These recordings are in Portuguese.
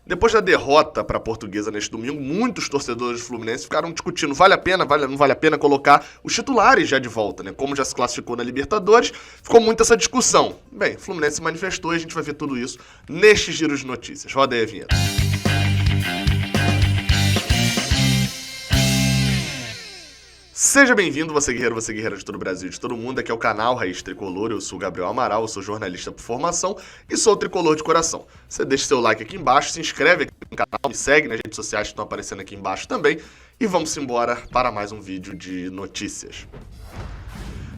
Depois da derrota para a Portuguesa neste domingo, muitos torcedores do Fluminense ficaram discutindo vale a pena, não vale a pena colocar os titulares já de volta, né? Como já se classificou na Libertadores, ficou muito essa discussão. Bem, o Fluminense se manifestou e a gente vai ver tudo isso neste giro de notícias. Roda aí a vinheta. Seja bem-vindo, você guerreira de todo o Brasil e de todo mundo. Aqui é o canal Raiz Tricolor, eu sou o Gabriel Amaral, eu sou jornalista por formação e sou tricolor de coração. Você deixa seu like aqui embaixo, se inscreve aqui no canal, me segue nas redes sociais que estão aparecendo aqui embaixo também e vamos embora para mais um vídeo de notícias.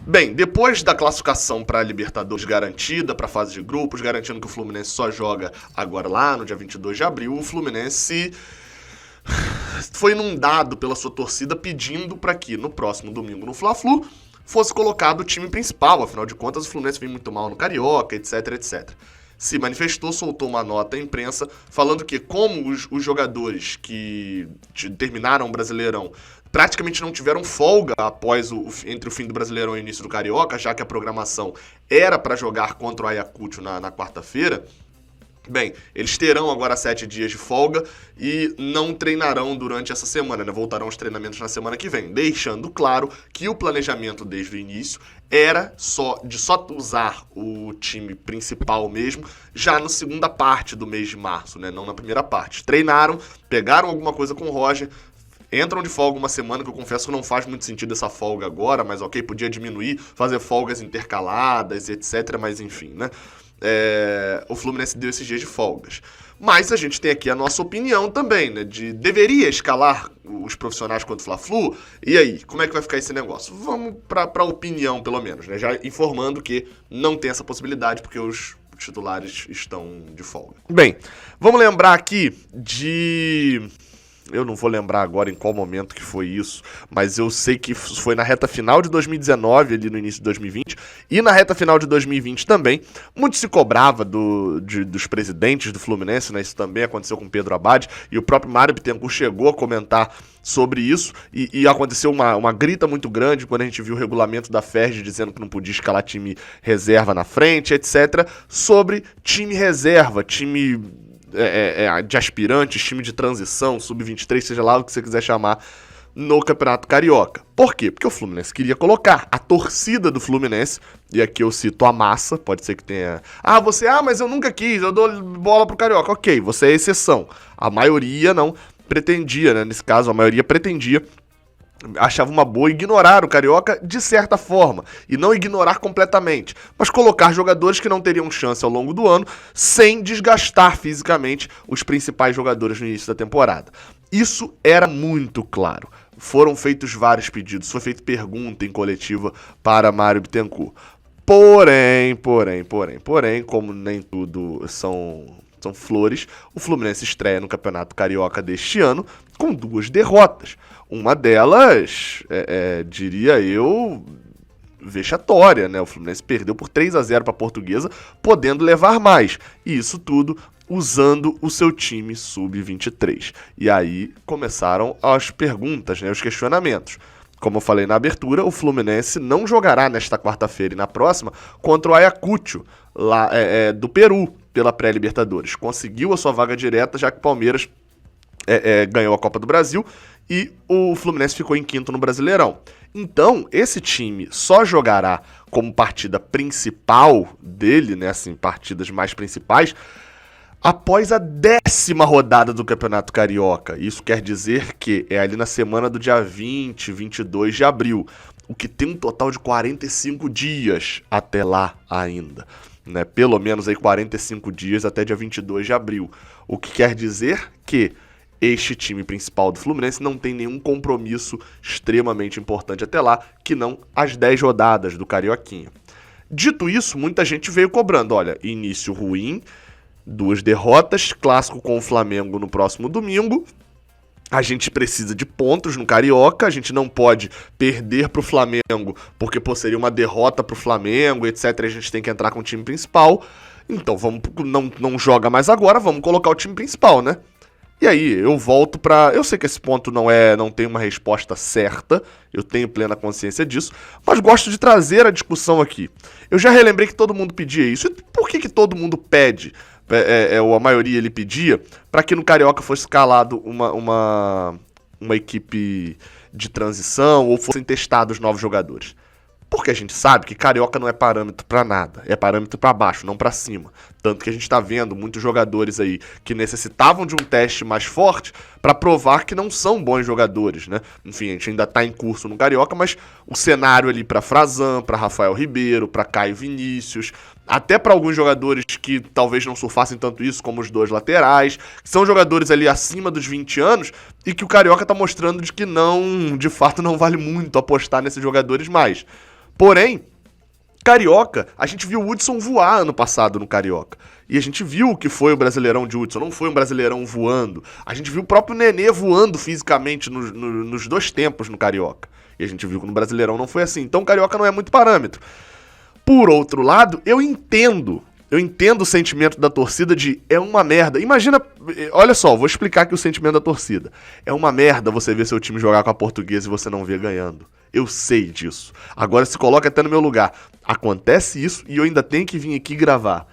Bem, depois da classificação para a Libertadores garantida, para a fase de grupos, garantindo que o Fluminense só joga agora lá no dia 22 de abril, o Fluminense foi inundado pela sua torcida pedindo para que no próximo domingo no Fla-Flu fosse colocado o time principal, afinal de contas o Fluminense vem muito mal no Carioca, etc, etc. Se manifestou, soltou uma nota à imprensa falando que como os jogadores que terminaram o Brasileirão praticamente não tiveram folga após entre o fim do Brasileirão e o início do Carioca, já que a programação era para jogar contra o Ayacucho na quarta-feira, bem, eles terão agora 7 dias de folga e não treinarão durante essa semana, né? Voltarão aos treinamentos na semana que vem, deixando claro que o planejamento desde o início era de só usar o time principal mesmo já na segunda parte do mês de março, né? Não na primeira parte. Treinaram, pegaram alguma coisa com o Roger, entram de folga uma semana, que eu confesso que não faz muito sentido essa folga agora, mas ok, podia diminuir, fazer folgas intercaladas, etc, mas enfim, né? O Fluminense deu esses dias de folgas. Mas a gente tem aqui a nossa opinião também, né? Deveria escalar os profissionais contra o Fla-Flu? E aí, como é que vai ficar esse negócio? Vamos pra opinião, pelo menos, né? Já informando que não tem essa possibilidade, porque os titulares estão de folga. Bem, vamos lembrar aqui eu não vou lembrar agora em qual momento que foi isso, mas eu sei que foi na reta final de 2019, ali no início de 2020, e na reta final de 2020 também. Muito se cobrava dos presidentes do Fluminense, né? Isso também aconteceu com o Pedro Abad, e o próprio Mário Bittencourt chegou a comentar sobre isso, e aconteceu uma grita muito grande quando a gente viu o regulamento da FERJ dizendo que não podia escalar time reserva na frente, etc., sobre time reserva, time de aspirantes, time de transição, sub-23, seja lá o que você quiser chamar, no Campeonato Carioca. Por quê? Porque o Fluminense queria colocar a torcida do Fluminense, e aqui eu cito a massa, pode ser que tenha... mas eu nunca quis, eu dou bola pro Carioca. Ok, você é exceção. A maioria não pretendia, né? Nesse caso, a maioria pretendia, achava uma boa ignorar o Carioca de certa forma, e não ignorar completamente, mas colocar jogadores que não teriam chance ao longo do ano, sem desgastar fisicamente os principais jogadores no início da temporada. Isso era muito claro. Foram feitos vários pedidos, foi feita pergunta em coletiva para Mário Bittencourt. Porém, como nem tudo são flores, o Fluminense estreia no Campeonato Carioca deste ano com 2 derrotas. Uma delas, diria eu, vexatória, né? O Fluminense perdeu por 3-0 para a Portuguesa, podendo levar mais. E isso tudo usando o seu time sub-23. E aí começaram as perguntas, né? Os questionamentos. Como eu falei na abertura, o Fluminense não jogará nesta quarta-feira e na próxima contra o Ayacucho, lá do Peru, pela pré-Libertadores. Conseguiu a sua vaga direta, já que o Palmeiras ganhou a Copa do Brasil e o Fluminense ficou em quinto no Brasileirão. Então, esse time só jogará como partida principal dele, né, assim, partidas mais principais, após a 10ª rodada do Campeonato Carioca. Isso quer dizer que é ali na semana do dia 20, 22 de abril, o que tem um total de 45 dias até lá ainda, né? Pelo menos aí 45 dias até dia 22 de abril. O que quer dizer que este time principal do Fluminense não tem nenhum compromisso extremamente importante até lá, que não as 10 rodadas do Carioquinha. Dito isso, muita gente veio cobrando, olha, início ruim, 2 derrotas, clássico com o Flamengo no próximo domingo, a gente precisa de pontos no Carioca, a gente não pode perder pro Flamengo, porque seria uma derrota pro Flamengo, etc, a gente tem que entrar com o time principal, então não joga mais agora, vamos colocar o time principal, né? E aí, eu volto pra... Eu sei que esse ponto não tem uma resposta certa, eu tenho plena consciência disso, mas gosto de trazer a discussão aqui. Eu já relembrei que todo mundo pedia isso. E por que todo mundo pede ou a maioria ele pedia, para que no Carioca fosse escalado uma equipe de transição ou fossem testados novos jogadores. Porque a gente sabe que Carioca não é parâmetro pra nada, é parâmetro pra baixo, não pra cima. Tanto que a gente tá vendo muitos jogadores aí que necessitavam de um teste mais forte pra provar que não são bons jogadores, né? Enfim, a gente ainda tá em curso no Carioca, mas o cenário ali pra Frazan, pra Rafael Ribeiro, pra Caio Vinícius, até pra alguns jogadores que talvez não surfassem tanto isso, como os dois laterais, que são jogadores ali acima dos 20 anos e que o Carioca tá mostrando de que não, de fato não vale muito apostar nesses jogadores mais. Porém, Carioca, a gente viu o Hudson voar ano passado no Carioca. E a gente viu o que foi o Brasileirão de Hudson, não foi um Brasileirão voando. A gente viu o próprio Nenê voando fisicamente nos dois tempos no Carioca. E a gente viu que no Brasileirão não foi assim. Então o Carioca não é muito parâmetro. Por outro lado, eu entendo o sentimento da torcida de é uma merda. Imagina, olha só, vou explicar aqui o sentimento da torcida. É uma merda você ver seu time jogar com a Portuguesa e você não ver ganhando. Eu sei disso. Agora se coloca até no meu lugar. Acontece isso e eu ainda tenho que vir aqui gravar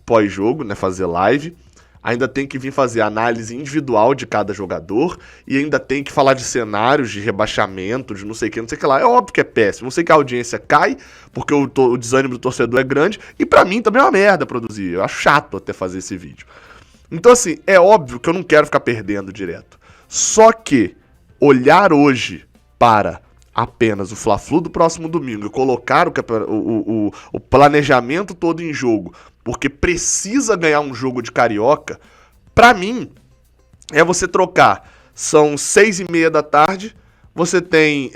pós-jogo, né, fazer live. Ainda tem que vir fazer análise individual de cada jogador e ainda tem que falar de cenários, de rebaixamento, de não sei o que, não sei o que lá. É óbvio que é péssimo. Não sei que a audiência cai, porque o desânimo do torcedor é grande e pra mim também é uma merda produzir. Eu acho chato até fazer esse vídeo. Então assim, é óbvio que eu não quero ficar perdendo direto. Só que olhar hoje para apenas o Fla-Flu do próximo domingo e colocar o planejamento todo em jogo, porque precisa ganhar um jogo de Carioca, pra mim, é você trocar. São 6:30 da tarde, você tem,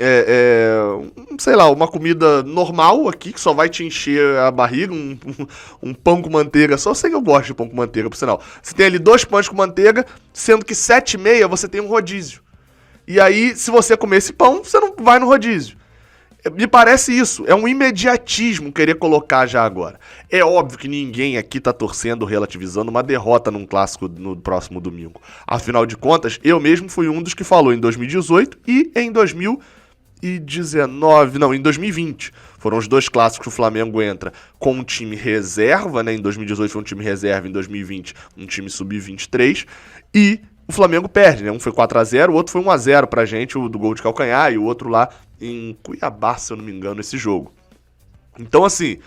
sei lá, uma comida normal aqui, que só vai te encher a barriga, um pão com manteiga, só sei que eu gosto de pão com manteiga, por sinal. Você tem ali 2 pães com manteiga, sendo que 7:30 você tem um rodízio. E aí, se você comer esse pão, você não vai no rodízio. Me parece isso, é um imediatismo querer colocar já agora. É óbvio que ninguém aqui tá torcendo, relativizando uma derrota num clássico no próximo domingo. Afinal de contas, eu mesmo fui um dos que falou em 2018 e em 2019, não, em 2020. Foram os 2 clássicos que o Flamengo entra com um time reserva, né? Em 2018 foi um time reserva, em 2020 um time sub-23 e o Flamengo perde, né? Um foi 4-0, o outro foi 1-0 pra gente, o do gol de calcanhar, e o outro lá em Cuiabá, se eu não me engano, esse jogo. Então, assim,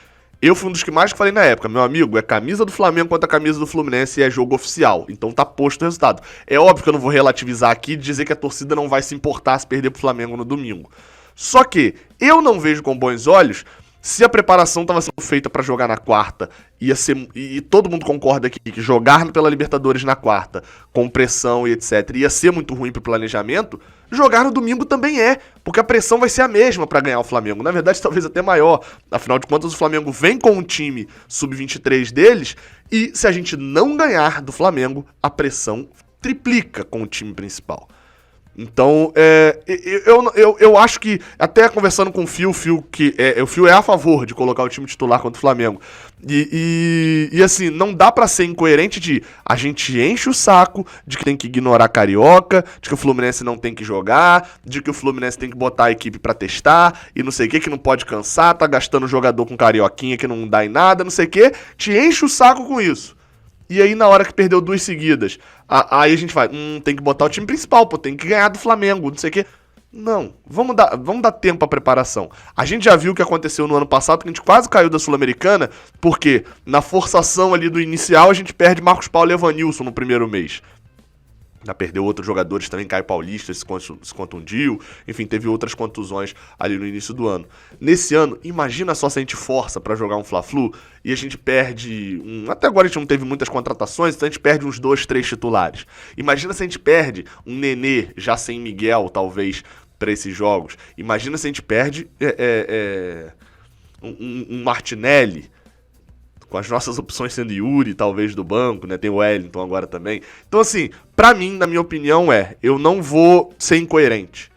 eu fui um dos que mais falei na época, meu amigo, é camisa do Flamengo contra a camisa do Fluminense e é jogo oficial. Então tá posto o resultado. É óbvio que eu não vou relativizar aqui e dizer que a torcida não vai se importar se perder pro Flamengo no domingo. Só que eu não vejo com bons olhos. Se a preparação estava sendo feita para jogar na quarta, e todo mundo concorda aqui que jogar pela Libertadores na quarta, com pressão e etc, ia ser muito ruim pro planejamento, jogar no domingo também é, porque a pressão vai ser a mesma para ganhar o Flamengo. Na verdade, talvez até maior. Afinal de contas, o Flamengo vem com um time sub-23 deles, e se a gente não ganhar do Flamengo, a pressão triplica com o time principal. Então, eu acho que, até conversando com o Fio é a favor de colocar o time titular contra o Flamengo. E assim, não dá pra ser incoerente de a gente enche o saco de que tem que ignorar Carioca, de que o Fluminense não tem que jogar, de que o Fluminense tem que botar a equipe pra testar, e não sei o que não pode cansar, tá gastando jogador com carioquinha que não dá em nada, não sei o que, te enche o saco com isso. E aí, na hora que perdeu 2 seguidas, aí a gente vai, tem que botar o time principal, pô, tem que ganhar do Flamengo, não sei o quê. Não, vamos dar tempo à preparação. A gente já viu o que aconteceu no ano passado, que a gente quase caiu da Sul-Americana, porque na forçação ali do inicial, a gente perde Marcos Paulo e Evanilson no primeiro mês. Já perdeu outros jogadores também, Caio Paulista se contundiu, enfim, teve outras contusões ali no início do ano. Nesse ano, imagina só se a gente força pra jogar um Fla-Flu e a gente perde, até agora a gente não teve muitas contratações, então a gente perde uns 2, 3 titulares. Imagina se a gente perde um Nenê, já sem Miguel, talvez, pra esses jogos. Imagina se a gente perde um Martinelli, com as nossas opções sendo Yuri, talvez, do banco, né? Tem o Wellington agora também. Então, assim, pra mim, na minha opinião, eu não vou ser incoerente.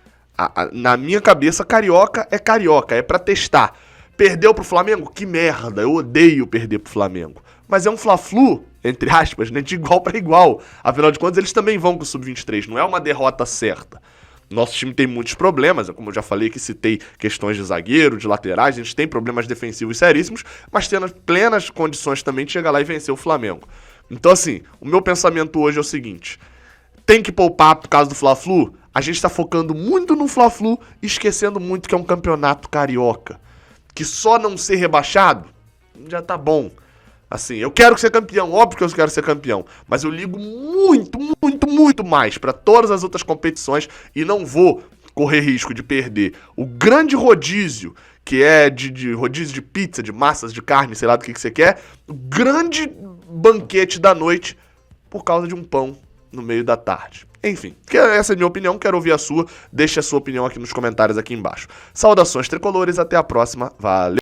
Na minha cabeça, Carioca é pra testar. Perdeu pro Flamengo? Que merda, eu odeio perder pro Flamengo. Mas é um Fla-Flu, entre aspas, né? De igual pra igual. Afinal de contas, eles também vão com o Sub-23, não é uma derrota certa. Nosso time tem muitos problemas, como eu já falei que citei questões de zagueiro, de laterais, a gente tem problemas defensivos seríssimos, mas tendo plenas condições também de chegar lá e vencer o Flamengo. Então, assim, o meu pensamento hoje é o seguinte: tem que poupar por causa do Fla-Flu? A gente tá focando muito no Fla-Flu e esquecendo muito que é um campeonato carioca. Que só não ser rebaixado já tá bom. Assim, eu quero ser campeão, óbvio que eu quero ser campeão, mas eu ligo muito, muito, muito mais pra todas as outras competições e não vou correr risco de perder o grande rodízio, que é de rodízio de pizza, de massas, de carne, sei lá do que você quer, o grande banquete da noite por causa de um pão no meio da tarde. Enfim, essa é a minha opinião, quero ouvir a sua, deixe a sua opinião aqui nos comentários aqui embaixo. Saudações tricolores, até a próxima, valeu!